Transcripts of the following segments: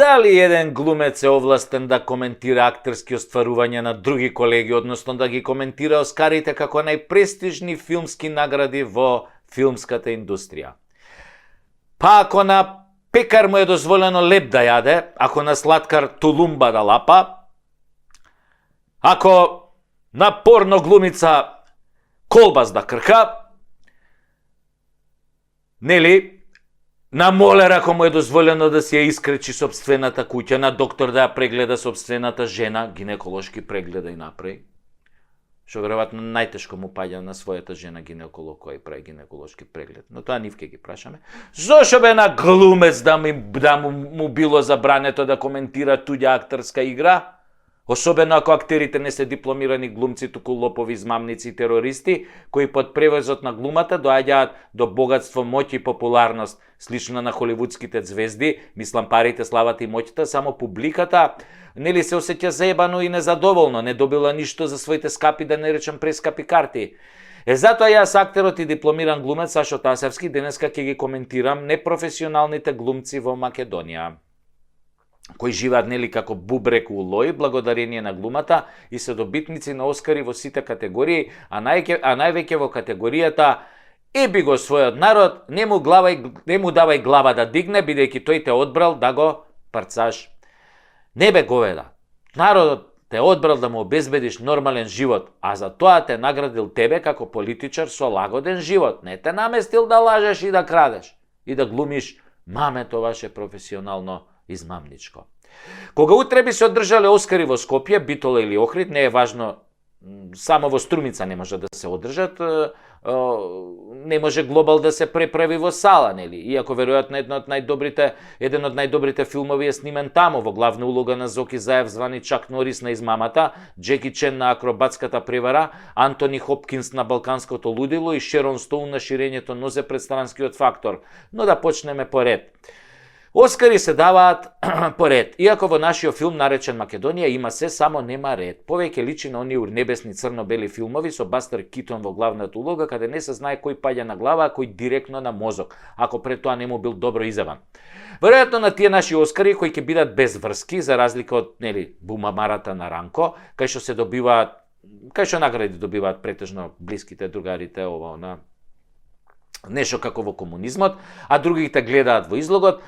Дали еден глумец е овластен да коментира актерски остварувања на други колеги, односно да ги коментира Оскарите како најпрестижни филмски награди во филмската индустрија? Па ако на пекар му е дозволено леп да јаде, ако на слаткар тулумба да лапа, ако на порно глумица колбас да крка, нели, на молер ако му е дозволено да си ја искречи собствената куќа, на доктор да ја прегледа собствената жена, гинеколошки преглед да ја направи, што веројатно најтешко му паѓа на својата жена гинеколог која прави гинеколошки преглед. Но тоа нив ќе ги прашаме. Зошто бе на глумец да му било забрането да коментира туѓа актерска игра? Особено ако актерите не се дипломирани глумци, туку лопови, измамници и терористи, кои под превозот на глумата доаѓаат до богатство, моќ и популарност, слично на холивудските звезди, мислам парите, славата и моќта, само публиката нели се осеќа заебано и незадоволно, не добила ништо за своите скапи, да не речам прескапи карти. Затоа јас, актерот и дипломиран глумец Сашо Тасевски, денеска ќе ги коментирам непрофесионалните глумци во Македонија, кои живеат нели како бубрек у лој, благодарение на глумата и се добитници на Оскари во сите категории, а највеќе во категоријата еби го својот народ, не му давај глава да дигне, бидејќи тој те одбрал да го парцаш. Не бе говеда, народот те одбрал да му обезбедиш нормален живот, а за тоа те наградил тебе како политичар со лагоден живот. Не те наместил да лажеш и да крадеш и да глумиш мамето ваше професионално измамничко. Кога утре би се одржале Оскари во Скопје, Битола или Охрид, не е важно, само во Струмица не може да се одржат, не може Глобал да се преправи во сала, нели? Иако веројатно еден од најдобрите филмови е снимен таму, во главна улога на Зоки Заев звани Чак Норис на измамата, Джеки Чен на акробатската превара, Антони Хопкинс на балканското лудило и Шерон Стоун на ширењето нозе пред странскиот фактор. Но да почнеме по ред. Оскари се даваат по ред. Иако во нашиот филм наречен Македонија има се, само нема ред. Повеќе личи на оние урнебесни црно-бели филмови со Бастер Китон во главната улога, каде не се знае кој паѓа на глава, а кој директно на мозок, ако пред тоа не му бил добро изебан. Веројатно на тие наши Оскари кои ќе бидат без врски, за разлика од бумамарата на Ранко, кај што награди добиваат претежно блиските, другарите, ова на нешто како во комунизмот, а другите гледаат во излогот,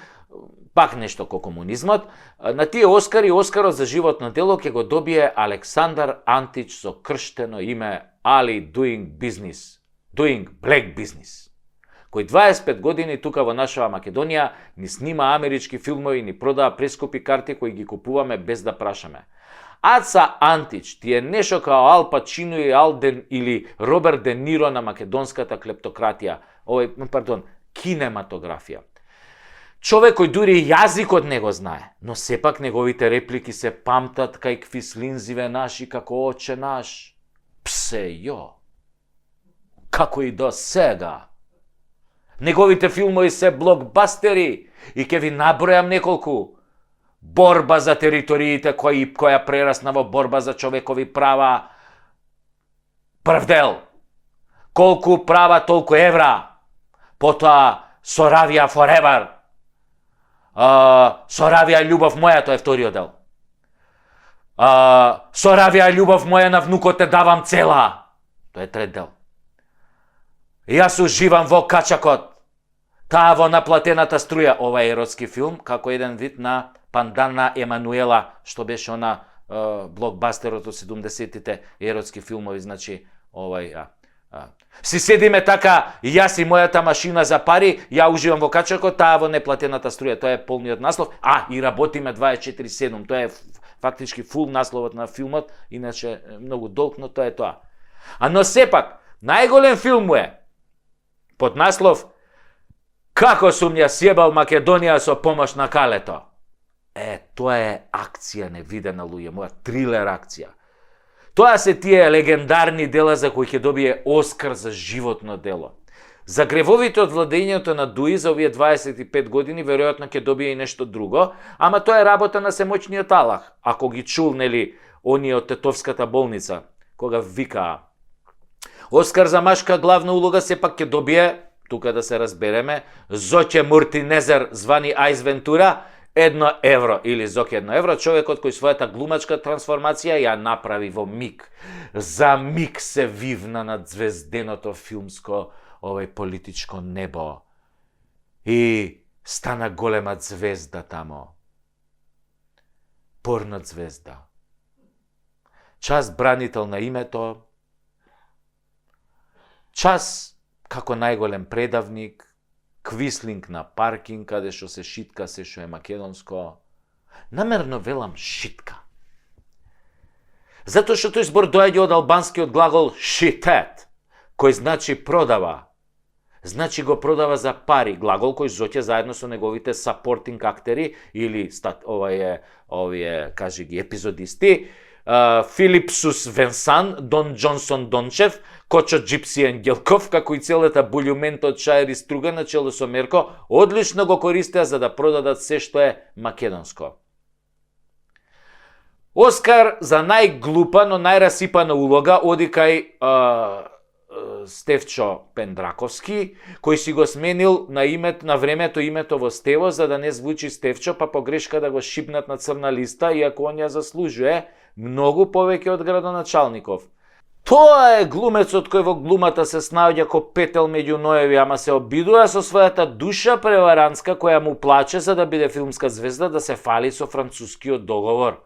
пак нешто ко комунизмот. На тие Оскари, Оскарот за животно дело ќе го добие Александар Антич со крштено име Али Doing Black Business, кој 25 години тука во нашава Македонија ни снима амерички филмови, ни продава прескупи карти кои ги купуваме без да прашаме. Аца Антич ти е нешто као Ал Пачино или Роберт Де Ниро на македонската клептократија, кинематографија. Човек кој дури јазикот не го знае, но сепак неговите реплики се памтат кај квислинзиве наши како оче наш. Псе јо, како и до сега. Неговите филмови се блокбастери и ќе ви набројам неколку. Борба за териториите која прерасна во борба за човекови права. Прв дел. Колку права, толку евра. Потоа Соравија Forever. Соравија љубов моја, тоа е вториот дел. Соравија љубов моја, на внукот те давам цела. Тоа е трет дел. Јас уживам во качакот. Таа во наплатената струја. Ова е еротски филм, како еден вид на пандан на Емануела, што беше она блокбастерот од 70-тите, еротски филмови, значи, Си седиме така, јас и мојата машина за пари, ја уживам во качакот, таа во неплатената струја, тоа е полниот наслов, и работиме 24/7, тоа е фактички фул насловот на филмот, иначе многу долг, но тоа е тоа. Но сепак, најголем филм е под наслов Како сум ја сјебал Македонија со помош на Калето. Тоа е акција невидена, луѓе, моја трилер акција. Тоа се тие легендарни дела за кои ќе добие Оскар за животно дело. За гревовите од владењето на Дуи за овие 25 години веројатно ќе добие и нешто друго, ама тоа е работа на семоќниот Аллах. Ако ги чул, нели, оние од Тетовската болница, кога викаа. Оскар за машка главна улога сепак ќе добие, тука да се разбереме, Зоќе Муртинезер звани Ајс Вентура, €1 или зок €1, човекот кој својата глумачка трансформација ја направи во миг. За миг се вивна над звезденото филмско политичко небо и стана голема звезда тамо. Порна звезда. Час бранител на името, час како најголем предавник, квислинг на паркинг, каде што се шитка се што е македонско. Намерно велам шитка. Затоа што тој збор доаѓа од албанскиот глагол shitet, кој значи продава. Значи го продава за пари, глагол кој зоќе заедно со неговите supporting актери или овие кажи ги епизодисти, Филипсус Венсан, Дон Джонсон Дончев, Кочо Джипси Ангелков, како и целата булјумент од Шаер и Струга на чело со Мерко, одлично го користеа за да продадат се што е македонско. Оскар за најглупа, но најрасипана улога оди кај Стефчо Пендраковски, кој си го сменил на времето името во Стево за да не звучи Стефчо, па погрешка да го шипнат на црна листа, иако он ја заслужuje многу повеќе од градоначалников. Тоа е глумецот кој во глумата се снаоѓа ко петел меѓу ноеви, ама се обидува со својата душа преварантска која му плаче за да биде филмска звезда да се фали со францускиот договор.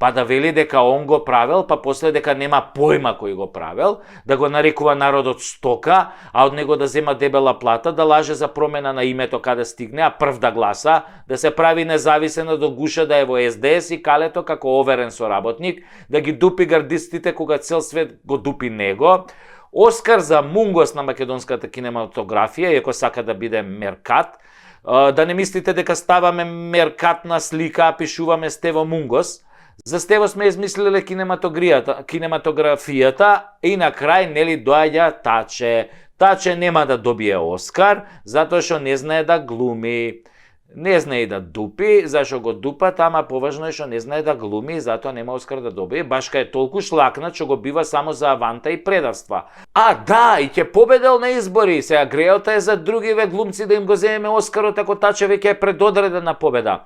Па да вели дека он го правел, па после дека нема појма кој го правел, да го нарекува народот стока, а од него да зема дебела плата, да лаже за промена на името каде стигне, а прв да гласа, да се прави независен, да гуша да е во СДС и калето како оверен соработник, да ги дупи гардистите кога цел свет го дупи него. Оскар за мунгос на македонската кинематографија, иако сака да биде меркат, да не мислите дека ставаме меркатна слика, а пишуваме Стево Мунгос. За Стево сме измислиле кинематографијата и на крај нели доаѓа Таче. Таче нема да добие Оскар, затоа што не знае да глуми. Не знае да дупи, зашо го дупат, ама поважно е што не знае да глуми и затоа нема Оскар да добие. Башка е толку шлакнат што го бива само за аванта и предавства. А да, и ќе победел на избори. Сега грејота е за другиве глумци да им го земеме Оскарот ако Таче веќе е предодредена победа.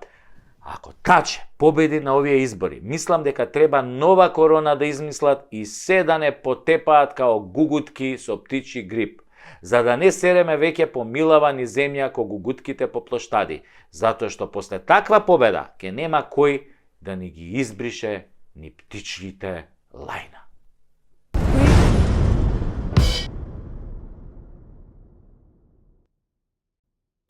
Ако Таче победи на овие избори, мислам дека треба нова корона да измислат и се да не потепаат као гугутки со птичи грип, за да не сереме веќе по милава ни земја ко гугутките по плоштади, затоа што после таква победа ќе нема кој да ни ги избрише ни птичите лајна.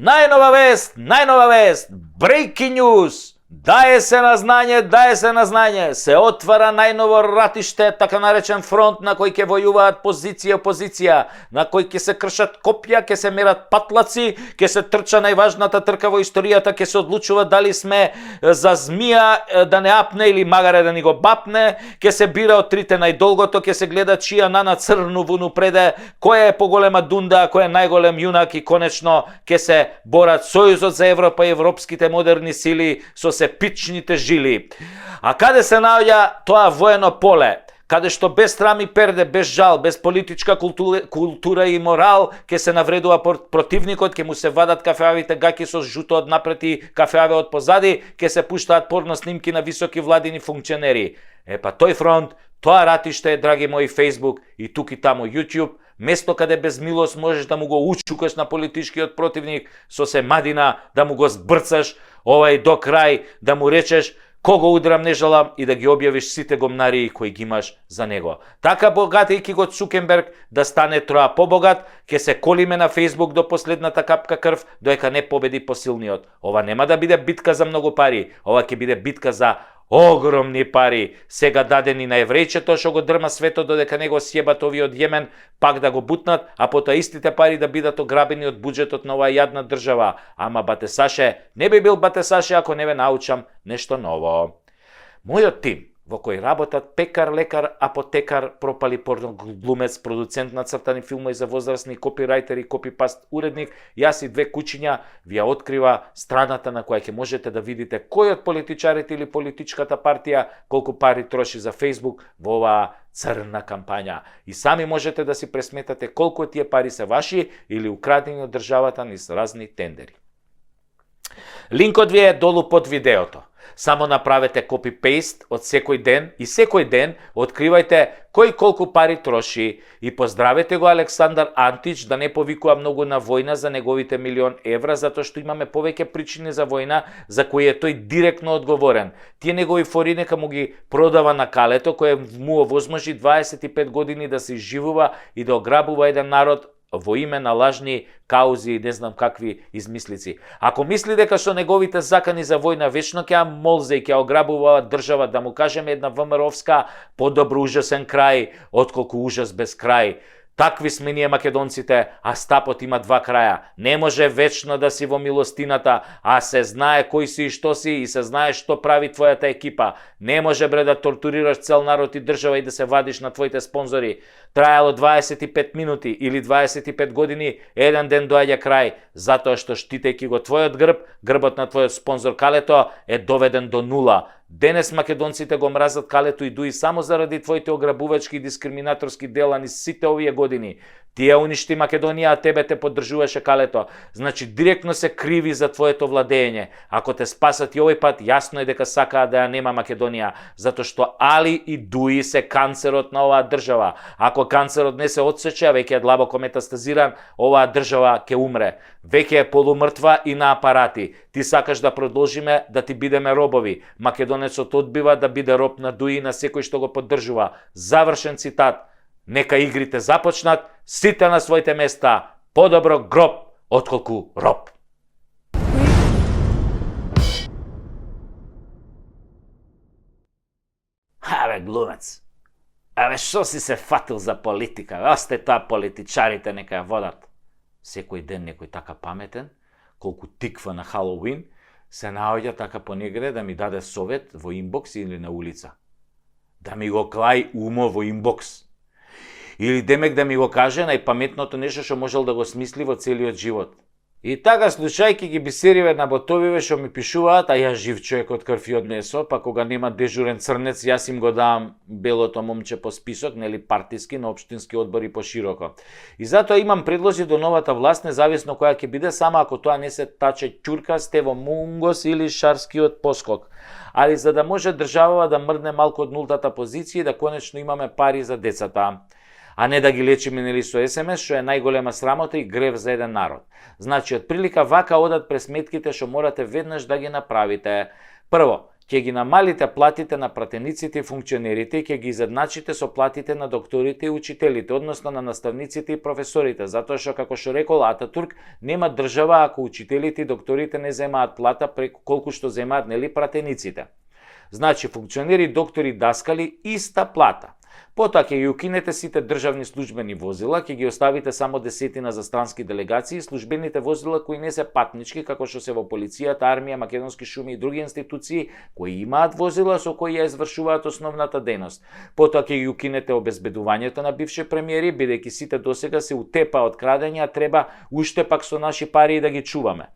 Најнова вест, breaking news, дае се на знање, се отвара најново ратиште, така наречен фронт на кој ќе војуваат позиција, на кој ќе се кршат копја, ќе се мерат патлаци, ќе се трча најважната трка во историјата, ќе се одлучува дали сме за змија да не апне или магаре да ни го бапне, ќе се бира од трите најдолгото, ќе се гледа чија нана црну вуну преде, која е поголема дунда, кој е најголем јунак и конечно ќе се борат Сојузот за Европа и европските модерни сили со пичните жили. А каде се наоѓа тоа воено поле, каде што без срам и перде, без жал, без политичка култура и морал, ќе се навредува противникот, ќе му се вадат кафеавите гаки со жуто од напред и кафеаве од позади, ќе се пуштаат порно снимки на високи владини функционери. Па тој фронт, тоа ратиште, драги мои Facebook и тук и таму YouTube, место каде без милост можеш да му го учукаш на политичкиот противник со се мадина, да му го збрцаш до крај, да му речеш кого удрам не жалам и да ги објавиш сите гомнари кои ги имаш за него. Така богатејќи го Цукенберг да стане троа побогат, ќе се колиме на Facebook до последната капка крв, доека не победи посилниот. Ова нема да биде битка за многу пари, ова ќе биде битка за огромни пари, сега дадени на еврејчето што го дрма светот додека него сјебат ови од Јемен, пак да го бутнат, а потоа истите пари да бидат ограбени од буџетот на оваа јадна држава. Ама бате Саше, не би бил бате Саше ако не ве научам нешто ново. Мојот тим, во кој работат пекар, лекар, апотекар, пропали порноглумец, продуцент на цртани филмови за возрастни, копирајтер и копипаст уредник, јас и две кучиња, ви ја открива страната на која ќе можете да видите кој од политичарите или политичката партија колку пари троши за Facebook во оваа црна кампања. И сами можете да си пресметате колку од тие пари се ваши или украдени од државата низ разни тендери. Линкот ви е долу под видеото. Само направете копи-пейст од секој ден и секој ден откривајте кој колку пари троши и поздравете го Александар Антич да не повикува многу на војна за неговите €1.000.000 затоа што имаме повеќе причини за војна за кои е тој директно одговорен. Тие негови фори нека му ги продава на калето кој му овозможи 25 години да се изживува и да ограбува еден народ во име на лажни каузи и не знам какви измислици. Ако мисли дека со неговите закани за војна вечно ќе молзе и ќе ограбува држава, да му кажеме една ВМРО-вска подобро ужасен крај, отколку ужас без крај. Такви сме ние македонците, а стапот има два краја. Не може вечно да си во милостината, а се знае кој си и што си и се знае што прави твојата екипа. Не може бре да тортурираш цел народ и држава и да се вадиш на твоите спонзори. Трајало 25 минути или 25 години, еден ден доаѓа крај, затоа што штитејќи го твојот грб, грбот на твојот спонзор Калето е доведен до нула. Денес македонците го мразат Калето и Дуи само заради твоите ограбувачки и дискриминаторски дела низ сите овие години. Тие уништи Македонија, а тебе те поддржуваше Калето. Значи директно се криви за твоето владење. Ако те спасат и овој пат, јасно е дека сакаа да ја нема Македонија, затоа што Али и Дуи се канцерот на оваа држава. Ако канцерот не се отсече, веќе е длабоко метастазиран, оваа држава ќе умре. Веќе е полумртва и на апарати. Ти сакаш да продолжиме да ти бидеме робови. Македонецот одбива да биде роб на Дуи и на секој што го поддржува. Завршен цитат. Нека игрите започнат, сите на своите места. Подобро гроб отколку роб. Абе, глумец. Абе, шо си се фатил за политика? Осте тоа политичарите нека ја водат. Секој ден некој така паметен, колку тиква на Халоуин, се наоѓа така понегде да ми даде совет во инбокс или на улица. Да ми го клај умо во инбокс. Или демек да ми го каже најпаметното нешто што можел да го смисли во целиот живот. И така, слушајќи ги бисериве на ботовиве што ми пишуваат, а ја жив човек од крв и од месо, па кога нема дежурен црнец, јас им го давам белото момче по список, нели партиски, на општински одбори пошироко. И затоа имам предлози до новата власт, независно која ќе биде, само ако тоа не се таче Ќурка, Стево Мунгос или Шарскиот поскок. Али за да може државава да мрдне малку од нултата позиција и да конечно имаме пари за децата, а не да ги лечиме нели со СМС, што е најголема срамота и грев за еден народ. Значи, од прилика вака одат пресметките што морате веднаш да ги направите. Прво, ќе ги намалите платите на пратениците и функционерите и ќе ги изедначите со платите на докторите и учителите, односно на наставниците и професорите, затоа што, како што рекол Ататурк, нема држава ако учителите и докторите не земаат плата преку колку што земаат нели пратениците. Значи, функционери, доктори, даскали, иста плата. Потоа ќе ги укинете сите државни службени возила, ќе ги оставите само десетина за странски делегации и службените возила кои не се патнички, како што се во полицијата, армија, македонски шуми и други институции кои имаат возила со кои ја извршуваат основната дејност. Потоа ќе ги укинете обезбедувањето на бивши премиери, бидејќи сите досега се утепа од крадења, треба уште пак со наши пари да ги чуваме.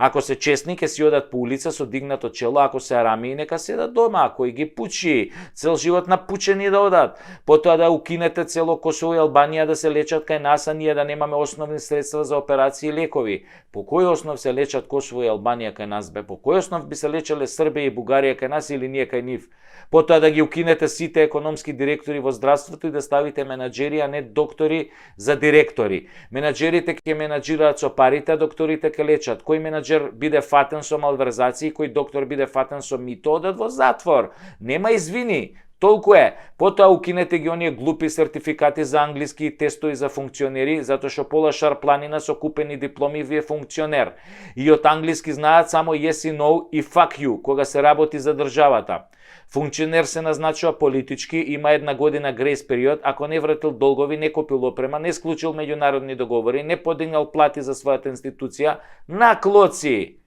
Ако се честни, ќе си одат по улица со дигнато чело, ако се арами, нека седат дома, кој ги пучи, цел живот напучени да одат. Потоа да укинете цело Косово и Албанија да се лечат кај нас, а ние да немаме основни средства за операции и лекови. По кој основ се лечат Косово и Албанија кај нас, бе? По кој основ би се лечеле Србија и Бугарија кај нас или ние кај нив? Потоа да ги укинете сите економски директори во здравството и да ставите менаџери, а не доктори за директори. Менаџерите ќе менаџираат со парите, а докторите ќе лечат. Кој менаџер биде фатен со малверзации, кој доктор биде фатен со мито, одат во затвор. Нема извини. Толку е. Потоа укинете ги оние глупи сертификати за англиски и тестови за функционери, затоа што пола шарпланина со купени дипломи ви е функционер. И од англиски знаат само yes и no и fuck you, кога се работи за државата. Функционер се назначува политички, има една година грейс период, ако не вратил долгови, не купил опрема, не склучил меѓународни договори, не подигнал плати за својата институција, на клоци.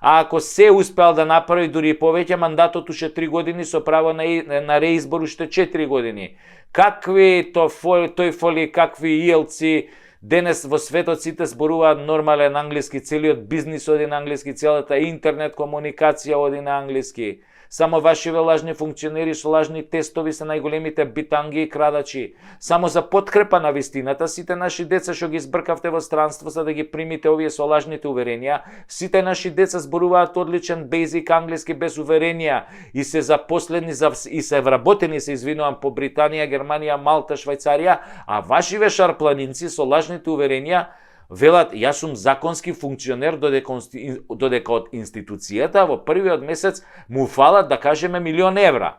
А ако се успел да направи дури и повеќе, мандатот уште 3 години со право на реизбор уште 4 години. Какви тојфоли, какви иелци, денес во светот сите зборуваат нормален англиски, целиот бизнис оди на англиски, целата интернет комуникација оди на англиски. Само вашиве лажни функционери со лажни тестови се најголемите битанги и крадачи. Само за подкрепа на вистината, сите наши деца што ги збркавте во странство за да ги примите овие со лажните уверенија, сите наши деца зборуваат одличен бейзик англиски без уверенија и се запослени и се вработени, се извинувам, по Британија, Германија, Малта, Швајцарија, а вашиве шарпланинци со лажните уверенија велат, јас сум законски функционер додека од институцијата во првиот месец му фалат, да кажеме, 1.000.000 евра.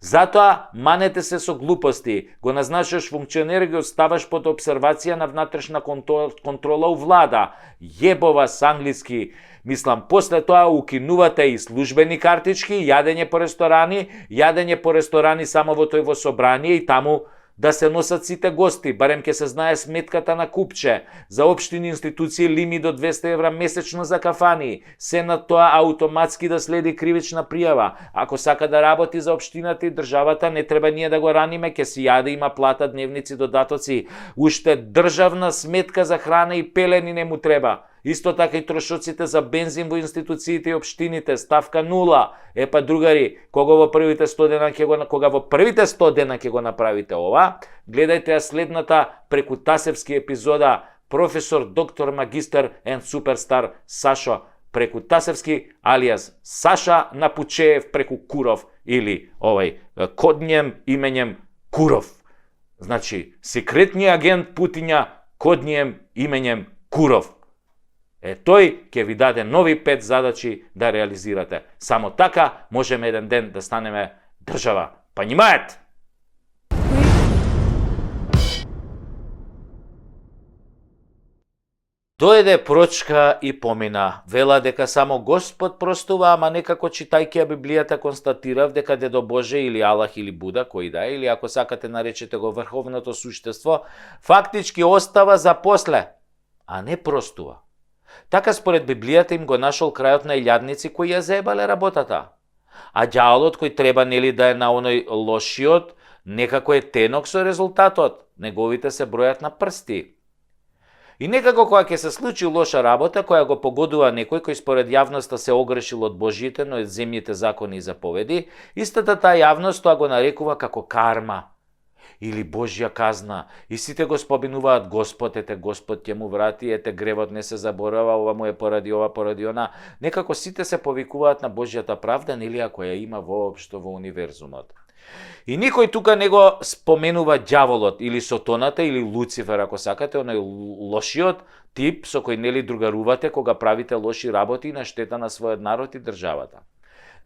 Затоа манете се со глупости, го назначаш функционер и ги оставаш под обсервација на внатрешна контрола у влада. Јебова с англиски. Мислам, после тоа укинувате и службени картички, јадење по ресторани само во тој во собрание и таму да се носат сите гости, барем ќе се знае сметката на купче, за општини институции лимит до 200 евра месечно за кафани, се на тоа автоматски да следи кривична пријава. Ако сака да работи за општината и државата, не треба ние да го раниме, ќе си јаде, има плата, дневници, додатоци, уште државна сметка за храна и пелени не му треба. Исто така и трошоците за бензин во институциите и општините, ставка 0. Епа другари, кога во првите 100 дена ќе го направите ова, гледајте ја следната преку Тасевски епизода, професор, доктор, магистар and суперстар Сашо преку Тасевски, алијас Саша Напучеев преку Куров или коднием именем Куров. Значи, секретниот агент Путиња коднием именем Куров. Тој ќе ви даде нови 5 задачи да реализирате. Само така можеме еден ден да станеме држава. Понимаете? Дојде прочка и помина. Вела дека само Господ простува, ама некако читајќи ја Библијата констатирав дека Дедо Боже или Аллах или Буда, кој да е, или ако сакате наречете го врховното суштество, фактички остава за после, а не простува. Така според Библијата им го нашол крајот на илјадници кои ја заебале работата. А ѓаволот кој треба нели да е на оној лошиот, некако е тенок со резултатот. Неговите се бројат на прсти. И некако кога ќе се случи лоша работа, која го погодува некој кој според јавноста се огрешил од Божјите, но од земјите закони и заповеди, истата таа јавност тоа го нарекува како карма или Божја казна. И сите го споминуваат Господ, Господ ќе му врати, гревот не се заборава, ова му е поради ова, поради она. Некако сите се повикуваат на Божјата правда, нели ако ја има воопшто во универзумот. И никој тука не го споменува ѓаволот или Сотоната или Луцифер, ако сакате, оној лошиот тип со кој нели другарувате кога правите лоши работи на штета на својот народ и државата.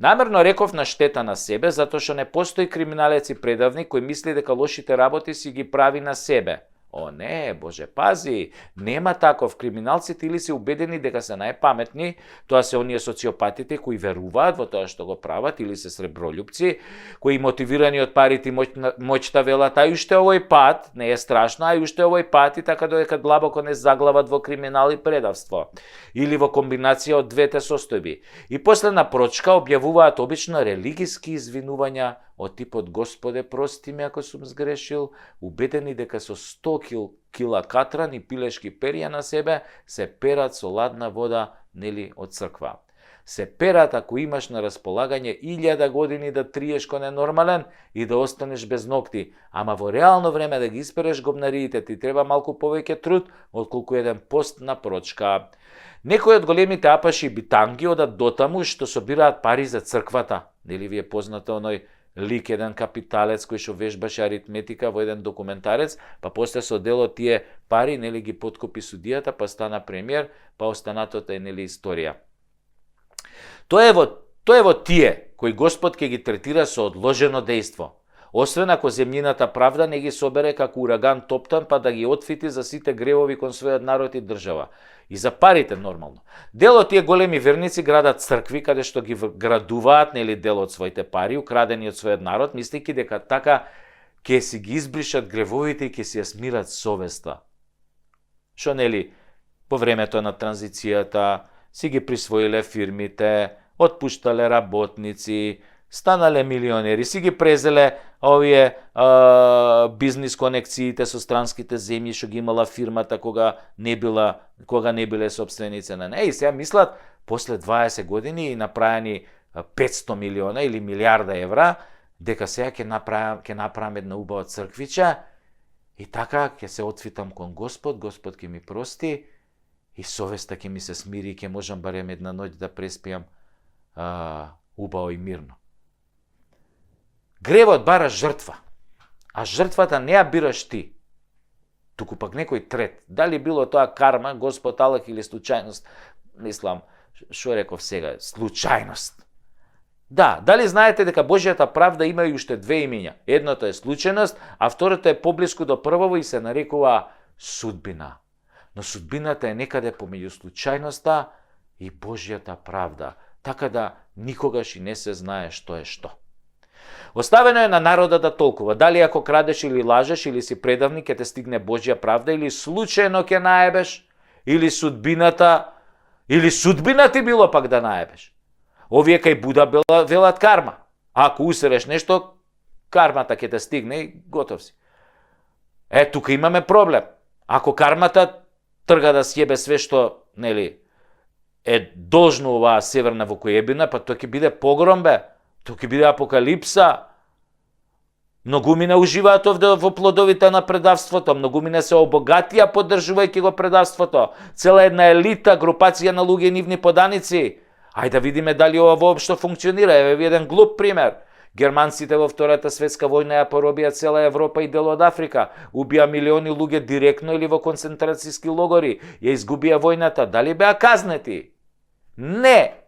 Намерно реков на штета на себе, затоа што не постои криминалец и предавник кој мисли дека лошите работи си ги прави на себе. О не, Боже, пази, нема таков. Криминалците или се убедени дека се најпаметни, тоа се оние социопатите кои веруваат во тоа што го прават, или се сребролюбци, кои мотивирани од парите и моќта велат, а уште овој пат, не е страшно, а уште овој пат и така додека длабоко не заглават во криминал и предавство, или во комбинација од двете состојби. И после на прочка објавуваат обично религиски извинувања од типот Господе, прости ме ако сум сгрешил, убедени дека со 100 кила катран и пилешки перија на себе се перат со ладна вода, нели, од црква. Се перат ако имаш на располагање 1000 години да триеш ко ненормален и да останеш без ногти, ама во реално време да ги испереш гобнариите ти треба малку повеќе труд отколку еден пост на прочка. Некои од големите апаши и битанги одат дотаму што собираат пари за црквата. Нели ви е познато оној лик, еден капиталец кој што вежбаше аритметика во еден документарец, па после со дел од тие пари нели ги подкупи судијата, па стана премиер, па останатото е нели историја. Тоа е во тие кои Господ ќе ги третира со одложено дејство. Освен ако земјината правда не ги собере како ураган топтан, па да ги отфити за сите гревови кон својот народ и држава. И за парите нормално. Дел од тие големи верници градат цркви каде што ги градуваат нели дел од своите пари украдени од својот народ, мислејќи дека така ќе си ги избришат гревовите и ќе си ја смират совеста. Што нели по времето на транзицијата си ги присвоиле фирмите, отпуштале работници, станале милионери, си ги презеле овие бизнис конекциите со странските земји што ги имала фирмата кога не биле собственици на неа. И сега мислат, после 20 години и направени 500 милиона или милиарда евра, дека сега ќе направам една убава црквича и така ќе се отвитам кон Господ, Господ ќе ми прости и совеста ќе ми се смири и ќе можам барем една ноќ да преспијам убаво и мирно. Гревот бара жртва, а жртвата не ја бираш ти, туку пак некој трет. Дали било тоа карма, Господ Аллах или случајност, мислам, што реков сега, случајност. Да, дали знаете дека Божјата правда има и уште две имења? Едното е случајност, а второто е поблиску до првово и се нарекува судбина. Но судбината е некаде помеѓу случајноста и Божјата правда, така да никогаш и не се знае што е што. Оставено е на народа да толкува, дали ако крадеш или лажеш или си предавник ќе те стигне Божја правда или случајно ќе наебеш, или судбината ти било пак да наебеш. Овие кај Буда велат карма. Ако усереш нешто, кармата ќе те стигне и готов си. Тука имаме проблем. Ако кармата трга да сјебе све што, е должно оваа северна вокоебина, па тоа ќе биде погром, бе. Тоа ќе биде апокалипса. Многумина уживаат овде во плодовите на предавството, многумина се обогатија поддржувајќи го предавството. Цела една елита, групација на луѓе нивни поданици. Ајде да видиме дали ова воопшто функционира. Еве еден глуп пример. Германците во Втората светска војна ја поробија цела Европа и дел од Африка. Убија милиони луѓе директно или во концентрацијски логори. Ја изгубија војната. Дали беа казнети? Не.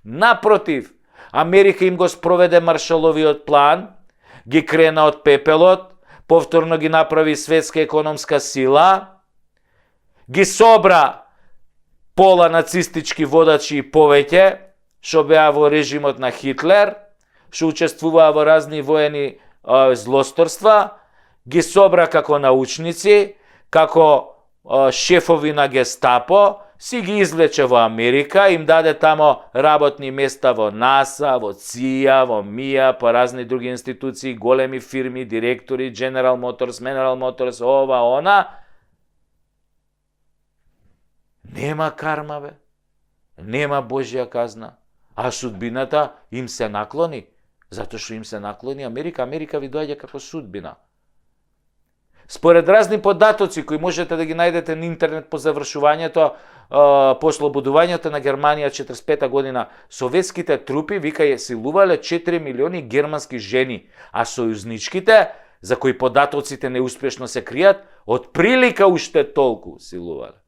Напротив, Америка им го спроведе Маршаловиот план, ги крена од пепелот, повторно ги направи светска економска сила, ги собра пола нацистички водачи и повеќе, што беа во режимот на Хитлер, што учествуваа во разни воени злосторства, ги собра како научници, како шефови на Гестапо, си ги извлече во Америка, им даде тамо работни места во НАСА, во ЦИА, во МИА, по разни други институции, големи фирми, директори, General Motors, ова, она. Нема карма, бе. Нема Божја казна. А судбината им се наклони. Затоа што им се наклони Америка. Америка ви доаѓа како судбина. Според разни податоци кои можете да ги најдете на интернет по завршувањето, по ослободувањето на Германија 45 година, советските трупи вика ја силувале 4 милиони германски жени, а сојузничките, за кои податоците неуспешно се кријат, од прилика уште толку силувале.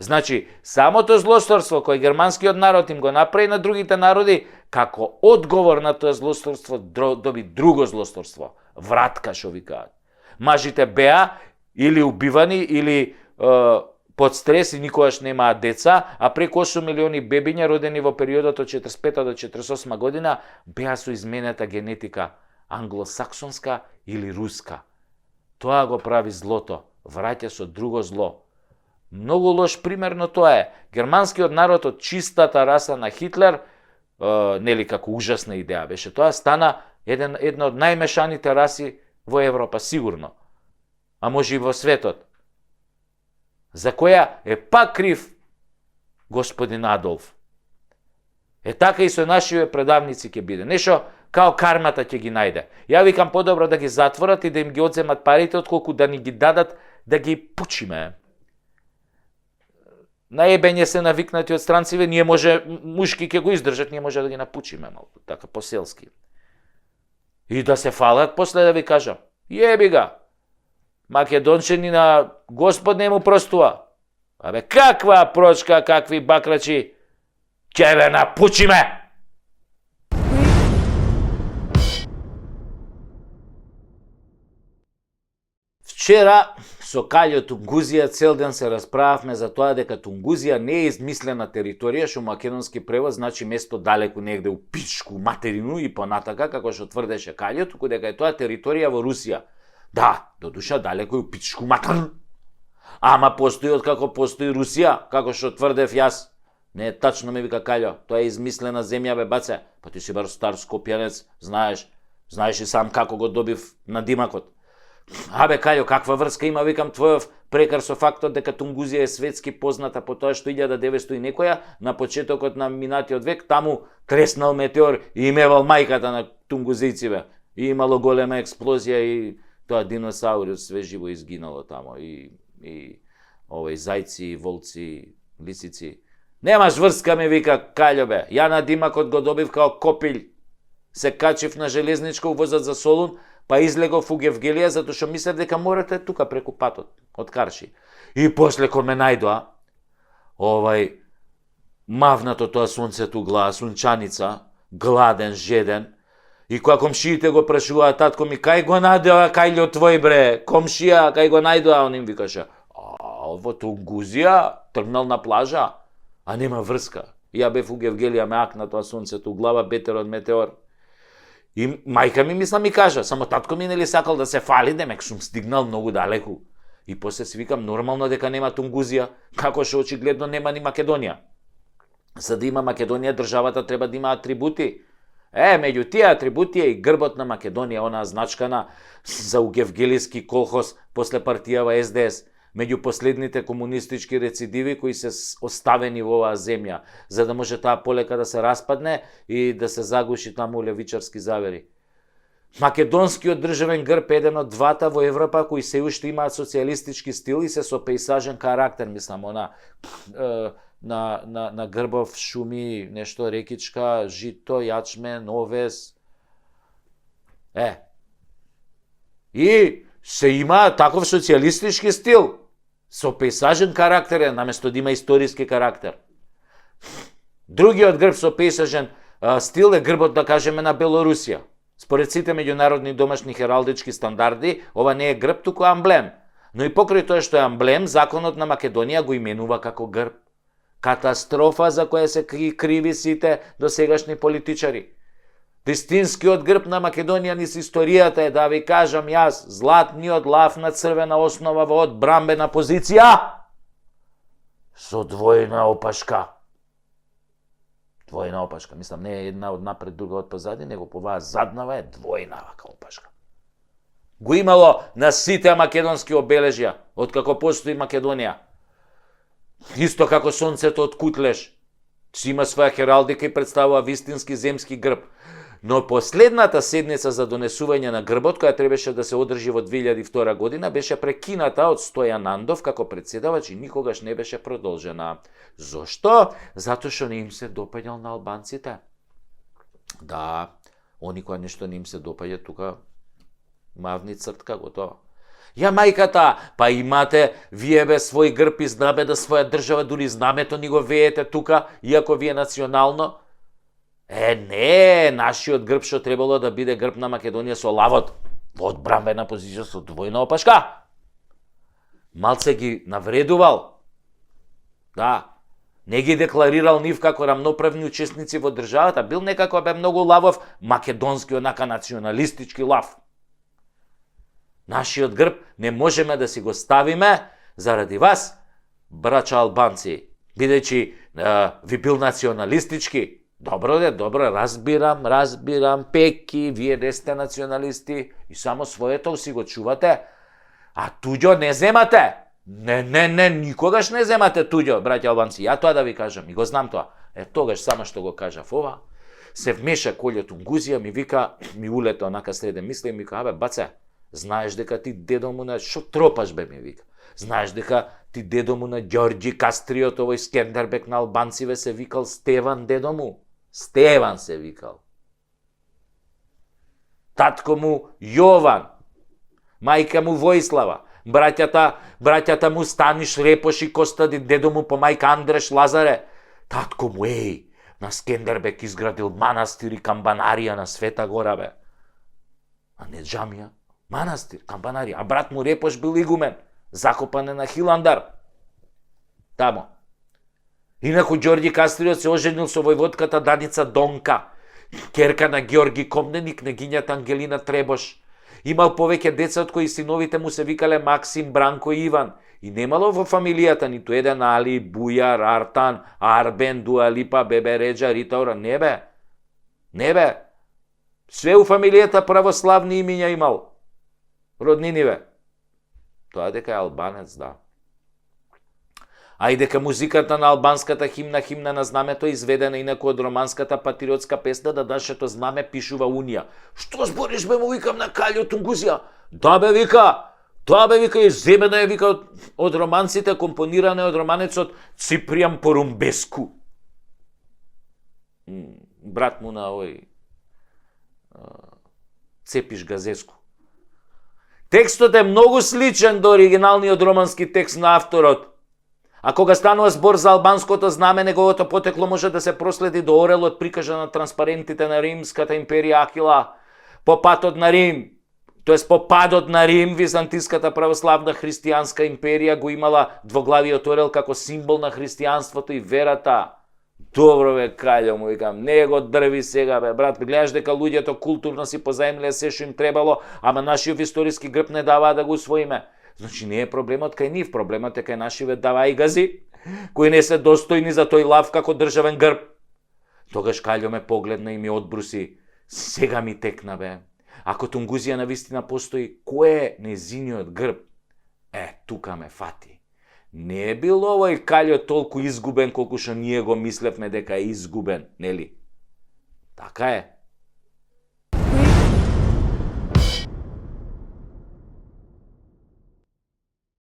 Значи, самото злосторство кој германскиот народ им го направи на другите народи, како одговор на тоа злосторство доби друго злосторство. Вратка, шо викаат. Мажите беа или убивани, или под стрес и никогаш немаат деца, а преку 8 милиони бебиња родени во периодот од 45 до 48 година беа со изменета генетика англосаксонска или руска. Тоа го прави злото, враќа со друго зло. Многу лош пример, но тоа е. Германскиот народ од чистата раса на Хитлер, како ужасна идеја беше, тоа стана една од најмешаните раси во Европа, сигурно. А може и во светот. За која е пак крив господин Адолф. Така и со нашиве предавници ќе биде. Нешто као кармата ќе ги најде. Ја викам подобро да ги затворат и да им ги одземат парите, отколку да ни ги дадат да ги пучиме. Наебење се навикнати од странциве, ние може, мушки ќе го издржат, ние може да ги напучиме малку, така поселски. И да се фалат после да ви кажам. Јеби га. Македончани на Господ не му простува. Абе, каква прочка, какви бакрачи, ќе ве напучиме! Вчера со Каљо Тунгузија цел ден се расправавме за тоа дека Тунгузија не е измислена територија, што македонски превод значи место далеку негде у пичку материну и понатака, како што тврдеше Каљо, туку дека е тоа територија во Русија. Да, додуша далеку у пичку материну. Ама постои откако постои Русија, како што тврдев јас. Не е тачно, ме вика Каљо, тоа е измислена земја, бе баце. Па ти си бар стар скопјанец, знаеш и сам како го добив на димакот. Абе, Каљо, каква врска има, викам, твојов прекар со фактот дека Тунгузија е светски позната по тоа што 1900 и некоја, на почетокот на минатиот век, таму треснал метеор и имевал мајката на тунгузиците. И имало голема експлозија и тоа диносаурус све живо изгинало тамо. И зајци, волци, лисици. Немаш врска, ме вика Каљобе. Ја на димакот го добив као копилј. Се качив на железничка увозат за Солун, па излегов у Гевгелија, затоа што мислев дека морето е тука преку патот, од Карши. И после ко ме најдоа, мавнато тоа сонцето глава, сунчаница, гладен, жеден, и кога комшиите го прашуваа, татко ми, кај го најдоа Кајлјо твој бре, комшија, кај го најдоа, он им викаше, во Тунгузија, тргнал на плажа, а нема врска. Ја бев у Гевгелија, ме акна тоа сонцето у глава, бетер од метеор. И мајка ми мисла ми кажа, само татко ми нели сакал да се фали, демек сум стигнал многу далеку. И после си викам, нормално дека нема Тунгузија, како што очигледно нема ни Македонија. За да има Македонија, државата треба да има атрибути. Меѓу тие атрибути е и грбот на Македонија, онаа значкана за угевгелиски колхоз после партијава СДС, меѓу последните комунистички рецидиви кои се оставени во оваа земја, за да може таа полека да се распадне и да се загуши таму левичарски завери. Македонскиот државен грб е еден од двата во Европа кои се уште имаат социјалистички стил и се со пејзажен карактер, мислам, на грбов шуми, нешто рекичка, жито, јачмен, овес. И се има таков социјалистички стил, со пејзажен карактер, наместо да има историски карактер. Другиот грб со пејзажен стил е грбот, да кажеме, на Белорусија. Според сите меѓународни домашни хералдички стандарди, ова не е грб, туку амблем. Но и покрај тоа што е амблем, законот на Македонија го именува како грб. Катастрофа за која се криви сите досегашни политичари. Вистинскиот грб на Македонија низ историјата е, да ви кажам јас, златниот лав на црвена основа во одбрамбена позиција со двојна опашка. Двојна опашка, мислам, не е една од напред, друга од позади, него по оваа заднава е двојна вака опашка. Го имало на сите македонски обележја, откако постои Македонија. Исто како сонцето од Кутлеш, си има своја хералдика и представува вистински земски грб. Но последната седница за донесување на грбот, која требаше да се одржи во 2002 година, беше прекината од Стојан Андов како председавач и никогаш не беше продолжена. Зошто? Затоа што не им се допаѓал на албанците. Да, они која нешто не им се допаѓа, тука мавни цртка, готово. Ја мајката, па имате вие бе свој грб и знаме да своја држава, дури знамето ни го веете тука, иако ви е национално. Не, нашиот грб што требало да биде грб на Македонија со лавот, во одбрамбена позиција со двојна опашка. Малце ги навредувал. Да, не ги декларирал нив како рамноправни учесници во државата, бил некако бе многу лавов, македонски онака националистички лав. Нашиот грб не можеме да си го ставиме заради вас, брача албанци, бидејќи ви бил националистички. Добро, разбирам, пеки, вие не сте националисти и само своето си го чувате, а туѓо не земате. Не, никогаш не земате туѓо, браќа албанци. Ја тоа да ви кажам, и го знам тоа. Тогаш само што го кажав ова, се вмеша Колјо Тунгузија, ми вика, ми улета онака среден мисли и ми вика, баце, знаеш дека ти дедо му на... Шо тропаш бе, ми вика. Знаеш дека ти дедо му на Ѓорѓи Кастриот, овој Скендербек на албанциве се викал Стеван дедо му. Стеван се викал. Татко му Јован. Мајка му Војслава. Браќата му Станиш, Репош и Костади, дедо му по мајка Андреш Лазаре. Татко му, на Скендербек изградил манастир и камбанарија на Света Гора, бе. А не џамија. Манастир, камбанарија. А брат му Репош бил игумен. Закопан е на Хиландар. Тамо. Инаку Ѓорѓи Кастриот се оженил со војводката Даница Донка, керка на Ѓорги Комнени, кнегињата Ангелина Требош. Имал повеќе деца од кои синовите му се викале Максим, Бранко и Иван. И немало во фамилијата ниту еден Али, Бујар, Артан, Арбен, Дуалипа, Бебе Реджа, Ритаура. Не бе. Све у фамилијата православни имиња имал. Роднини бе. Тоа дека е албанец, да. А и дека музиката на албанската химна на знамето изведена инаку од романската патриотска песна да нашето знаме пишува Унија. Што збориш бе, му викам на Калјо Тунгузија? Да бе, вика. Тоа бе, вика, изземена е, вика, од романците, компонирана од романецот Ципријан Порумбеску. Брат му на овој Цепиш Газеску. Текстот е многу сличен до оригиналниот романски текст на авторот. А кога станува збор за албанското знаме, неговото потекло може да се проследи до орелот прикажа на транспарентите на Римската империја Ахила. По патот на Рим, тоест по падот на Рим, Византиската православна христијанска империја го имала двоглавиот орел како символ на христијанството и верата. Добро бе, Калјо, му викам, не го дрви сега бе, брат, гледаш дека луѓето културно си позаемлија се што им требало, ама нашиот историски грб не даваа да го усвоиме. Значи не е проблемот кај нив, проблемот е кај нашиве давајгази, кои не се достојни за тој лав како државен грб. Тогаш Калјо ме погледна и ми одбруси, сега ми текна бе. Ако Тунгузија навистина постои, кој е незиниот грб? Тука ме фати. Не е бил овој Калјо толку изгубен колку што ние го мислевме дека е изгубен, нели? Така е.